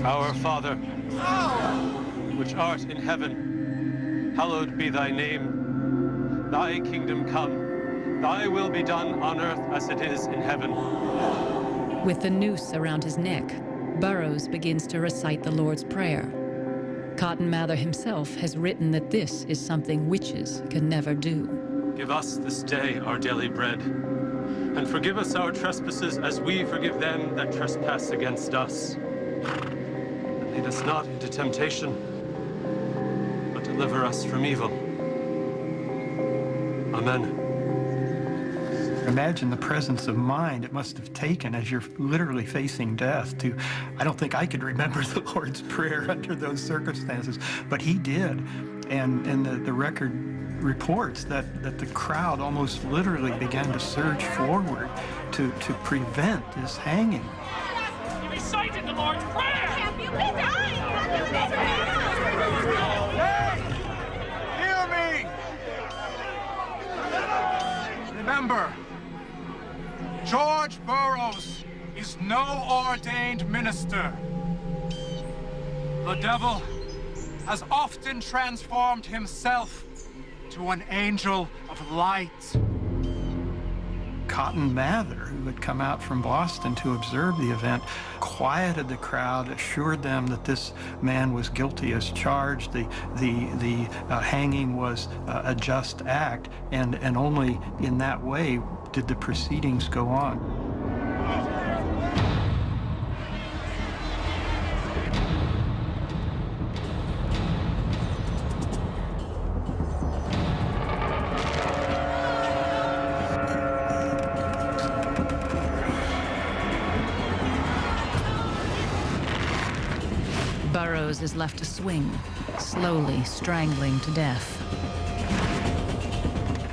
Our Father, which art in heaven, hallowed be thy name. Thy kingdom come, thy will be done on earth as it is in heaven. With the noose around his neck, Burroughs begins to recite the Lord's Prayer. Cotton Mather himself has written that this is something witches can never do. Give us this day our daily bread, and forgive us our trespasses as we forgive them that trespass against us. And lead us not into temptation, but deliver us from evil. Amen. Imagine the presence of mind it must have taken as you're literally facing death to, I don't think I could remember the Lord's Prayer under those circumstances, but he did. And the record reports that the crowd almost literally began to surge forward to prevent this hanging. He recited the Lord's Prayer! Hear me! Remember, George Burroughs is no ordained minister. The devil has often transformed himself to an angel of light. Cotton Mather, who had come out from Boston to observe the event, quieted the crowd, assured them that this man was guilty as charged. The hanging was a just act, and only in that way did the proceedings go on. Burroughs is left to swing, slowly strangling to death.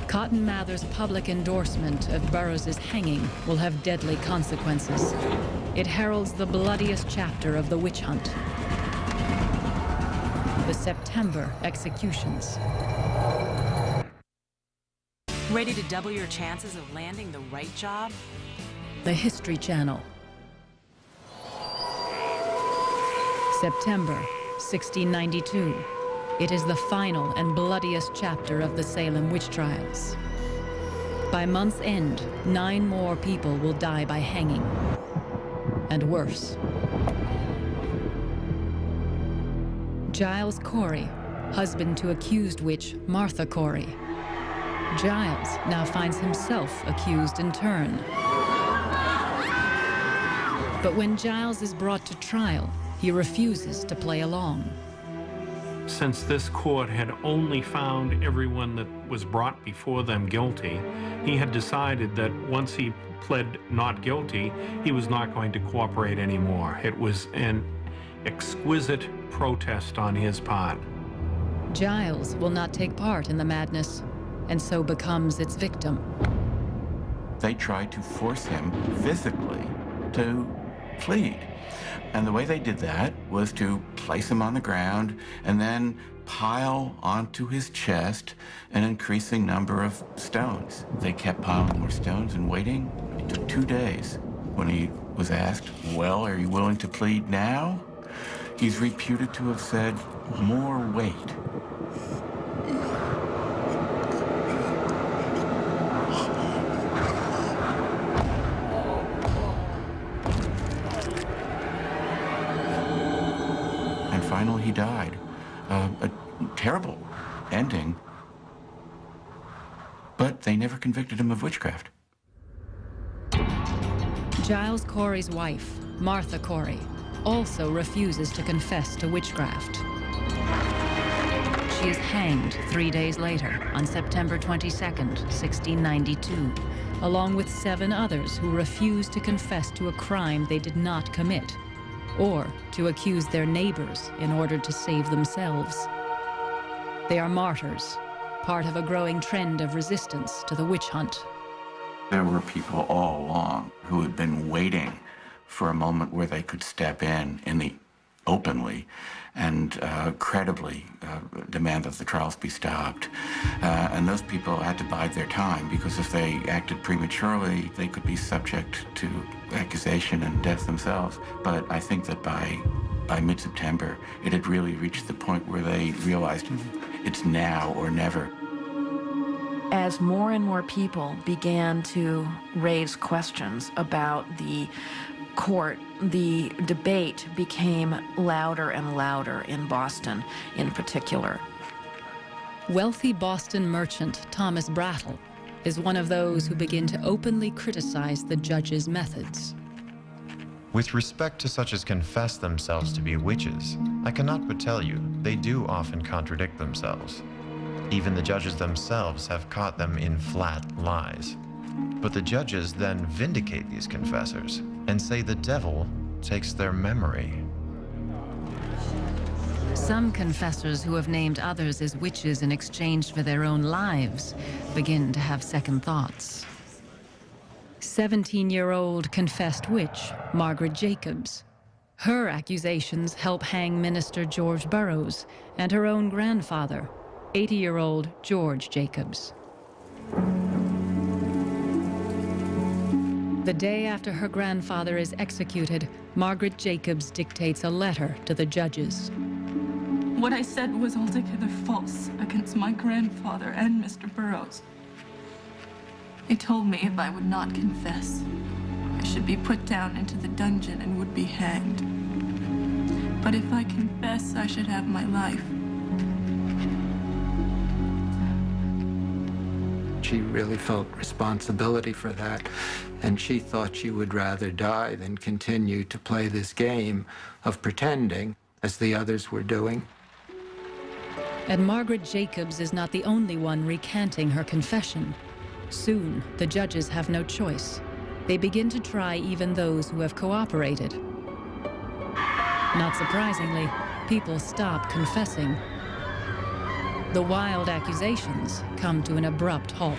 Cotton Mather's public endorsement of Burroughs' hanging will have deadly consequences. It heralds the bloodiest chapter of the witch hunt. The September executions. Ready to double your chances of landing the right job? The History Channel. September 1692. It is the final and bloodiest chapter of the Salem witch trials. By month's end, 9 more people will die by hanging. And worse. Giles Corey, husband to accused witch Martha Corey. Giles now finds himself accused in turn. But when Giles is brought to trial, he refuses to play along. Since this court had only found everyone that was brought before them guilty, he had decided that once he pled not guilty, he was not going to cooperate anymore. It was an exquisite protest on his part. Giles will not take part in the madness, and so becomes its victim. They tried to force him physically to plead. And the way they did that was to place him on the ground and then pile onto his chest an increasing number of stones. They kept piling more stones and waiting. It took 2 days. When he was asked, well, are you willing to plead now? He's reputed to have said, more weight. Finally, he died. A terrible ending. But they never convicted him of witchcraft. Giles Corey's wife, Martha Corey, also refuses to confess to witchcraft. She is hanged 3 days later, on September 22nd, 1692, along with 7 others who refused to confess to a crime they did not commit, or to accuse their neighbors in order to save themselves. They are martyrs, part of a growing trend of resistance to the witch hunt. There were people all along who had been waiting for a moment where they could step in the openly and credibly demand that the trials be stopped. And those people had to bide their time, because if they acted prematurely, they could be subject to accusation and death themselves. But I think that by mid-September, it had really reached the point where they realized it's now or never. As more and more people began to raise questions about the court, the debate became louder and louder in Boston in particular. Wealthy Boston merchant Thomas Brattle is one of those who begin to openly criticize the judge's methods. With respect to such as confess themselves to be witches, I cannot but tell you, they do often contradict themselves. Even the judges themselves have caught them in flat lies. But the judges then vindicate these confessors and say the devil takes their memory. Some confessors who have named others as witches in exchange for their own lives begin to have second thoughts. 17-year-old confessed witch Margaret Jacobs. Her accusations help hang Minister George Burroughs and her own grandfather, 80-year-old George Jacobs. The day after her grandfather is executed, Margaret Jacobs dictates a letter to the judges. What I said was altogether false against my grandfather and Mr. Burroughs. They told me if I would not confess, I should be put down into the dungeon and would be hanged. But if I confess, I should have my life. She really felt responsibility for that, and she thought she would rather die than continue to play this game of pretending, as the others were doing. And Margaret Jacobs is not the only one recanting her confession. Soon, the judges have no choice. They begin to try even those who have cooperated. Not surprisingly, people stop confessing. The wild accusations come to an abrupt halt.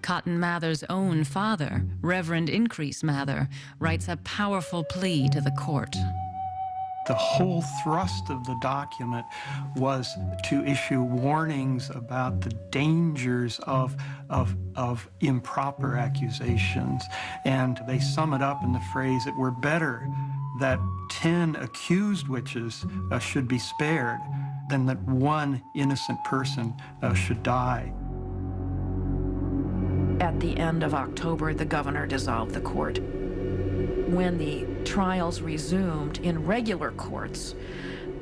Cotton Mather's own father, Reverend Increase Mather, writes a powerful plea to the court. The whole thrust of the document was to issue warnings about the dangers of improper accusations. And they sum it up in the phrase, it were better that 10 accused witches should be spared than that one innocent person should die. At the end of October, the governor dissolved the court. When the trials resumed in regular courts,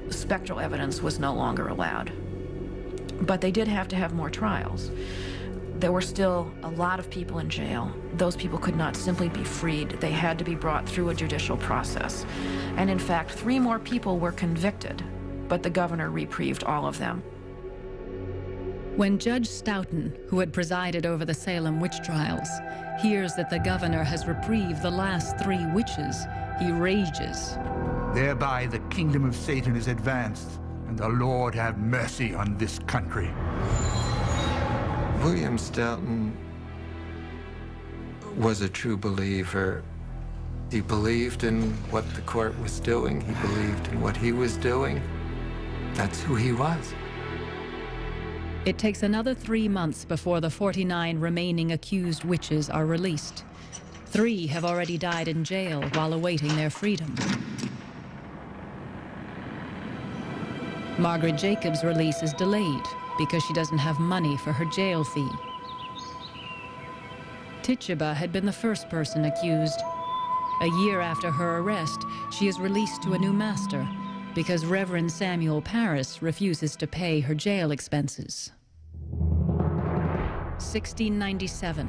spectral evidence was no longer allowed. But they did have to have more trials. There were still a lot of people in jail. Those people could not simply be freed. They had to be brought through a judicial process. And in fact, 3 more people were convicted, but the governor reprieved all of them. When Judge Stoughton, who had presided over the Salem witch trials, hears that the governor has reprieved the last 3 witches, he rages. Thereby the kingdom of Satan is advanced, and the Lord have mercy on this country. William Stoughton was a true believer. He believed in what the court was doing. He believed in what he was doing. That's who he was. It takes another 3 months before the 49 remaining accused witches are released. 3 have already died in jail while awaiting their freedom. Margaret Jacobs' release is delayed because she doesn't have money for her jail fee. Tituba had been the first person accused. A year after her arrest, she is released to a new master because Reverend Samuel Parris refuses to pay her jail expenses. 1697.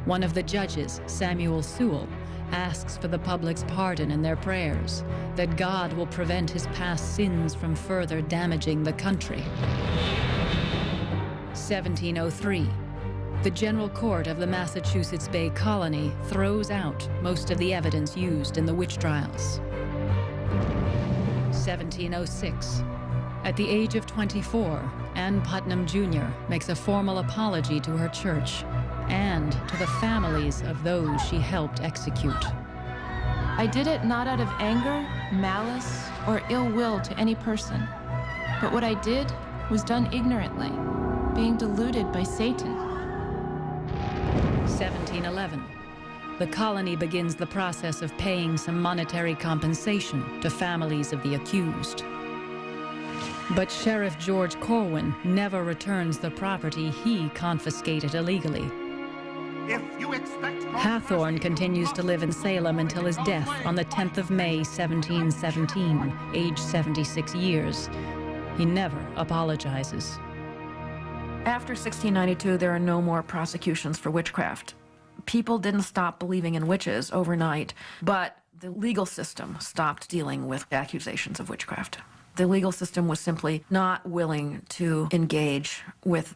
One of the judges, Samuel Sewell, asks for the public's pardon in their prayers, that God will prevent his past sins from further damaging the country. 1703. The General Court of the Massachusetts Bay Colony throws out most of the evidence used in the witch trials. 1706. At the age of 24, Ann Putnam Jr. makes a formal apology to her church, and to the families of those she helped execute. I did it not out of anger, malice, or ill will to any person, but what I did was done ignorantly, being deluded by Satan. 1711. The colony begins the process of paying some monetary compensation to families of the accused. But Sheriff George Corwin never returns the property he confiscated illegally. Hathorne continues to live in Salem until his death on the 10th of May, 1717, age 76 years. He never apologizes. After 1692, there are no more prosecutions for witchcraft. People didn't stop believing in witches overnight, but the legal system stopped dealing with accusations of witchcraft. The legal system was simply not willing to engage with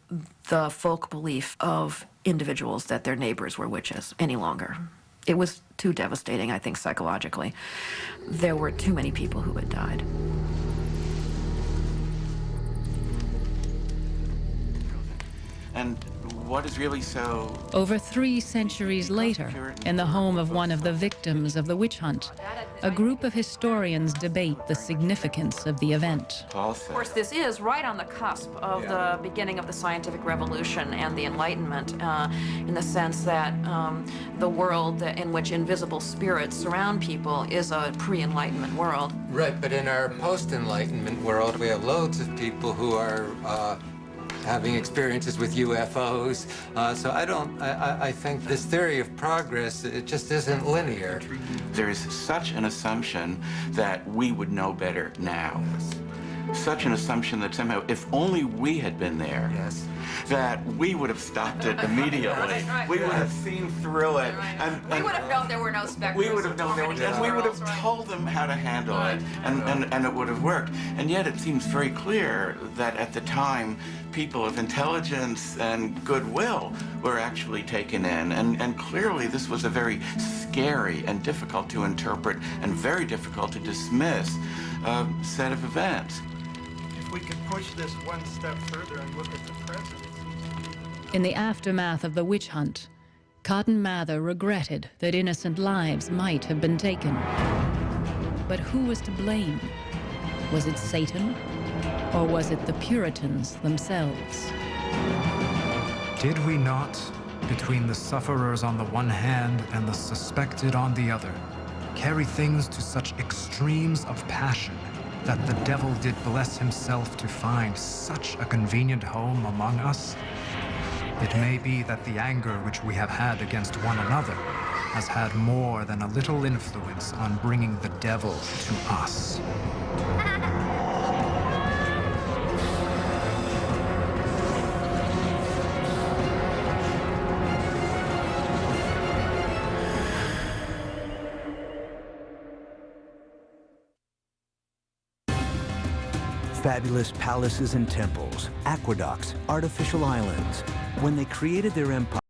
the folk belief of individuals that their neighbors were witches any longer. It was too devastating, I think, psychologically. There were too many people who had died. And what is really so... Over 3 centuries later, in the home of one of the victims of the witch hunt, a group of historians debate the significance of the event. Of course, this is right on the cusp of the beginning of the scientific revolution and the Enlightenment, in the sense that the world in which invisible spirits surround people is a pre-Enlightenment world. Right, but in our post-Enlightenment world, we have loads of people who are having experiences with UFOs. So I think this theory of progress, it just isn't linear. There is such an assumption that we would know better now. Such an assumption that somehow, if only we had been there, that we would have stopped it immediately. We would have seen through it. And we would have known there were no specters. We would have known there were, and we would have told them how to handle it, and it would have worked. And yet it seems very clear that at the time, people of intelligence and goodwill were actually taken in. And clearly this was a very scary and difficult to interpret and very difficult to dismiss set of events. If we could push this one step further and look at the present. In the aftermath of the witch hunt, Cotton Mather regretted that innocent lives might have been taken. But who was to blame? Was it Satan? Or was it the Puritans themselves? Did we not, between the sufferers on the one hand and the suspected on the other, carry things to such extremes of passion that the devil did bless himself to find such a convenient home among us? It may be that the anger which we have had against one another has had more than a little influence on bringing the devil to us. Fabulous palaces and temples, aqueducts, artificial islands. When they created their empire,